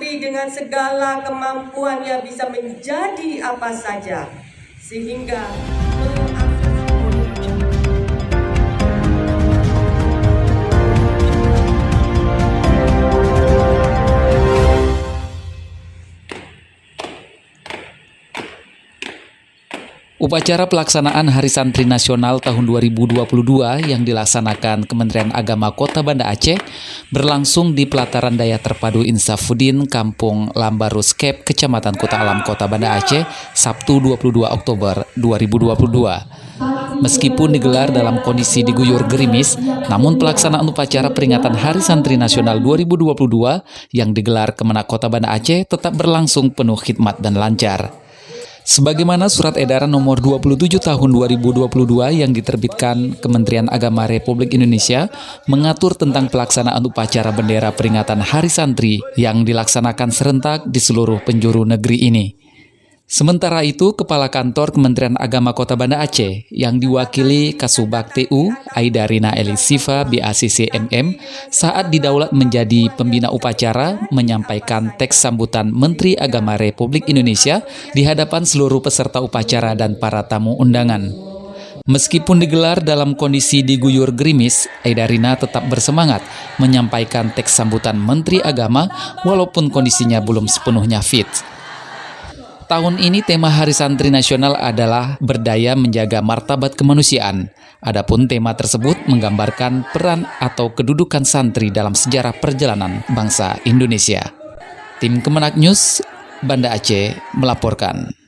santri dengan segala kemampuannya bisa menjadi apa saja, sehingga Upacara pelaksanaan Hari Santri Nasional tahun 2022 yang dilaksanakan Kementerian Agama Kota Banda Aceh berlangsung di Pelataran Daya Terpadu Insafuddin, Kampung Lambarus Kep, Kecamatan Kota Alam, Kota Banda Aceh, Sabtu 22 Oktober 2022. Meskipun digelar dalam kondisi diguyur gerimis, namun pelaksanaan upacara peringatan Hari Santri Nasional 2022 yang digelar Kemenak Kota Banda Aceh tetap berlangsung penuh khidmat dan lancar. Sebagaimana Surat Edaran Nomor 27 Tahun 2022 yang diterbitkan Kementerian Agama Republik Indonesia mengatur tentang pelaksanaan upacara bendera peringatan Hari Santri yang dilaksanakan serentak di seluruh penjuru negeri ini. Sementara itu, Kepala Kantor Kementerian Agama Kota Banda Aceh yang diwakili Kasubag TU Aidarina Elisifa BACC MM saat didaulat menjadi pembina upacara menyampaikan teks sambutan Menteri Agama Republik Indonesia di hadapan seluruh peserta upacara dan para tamu undangan. Meskipun digelar dalam kondisi diguyur gerimis, Aidarina tetap bersemangat menyampaikan teks sambutan Menteri Agama walaupun kondisinya belum sepenuhnya fit. Tahun ini tema Hari Santri Nasional adalah berdaya menjaga martabat kemanusiaan. Adapun tema tersebut menggambarkan peran atau kedudukan santri dalam sejarah perjalanan bangsa Indonesia. Tim Kemenak News, Banda Aceh melaporkan.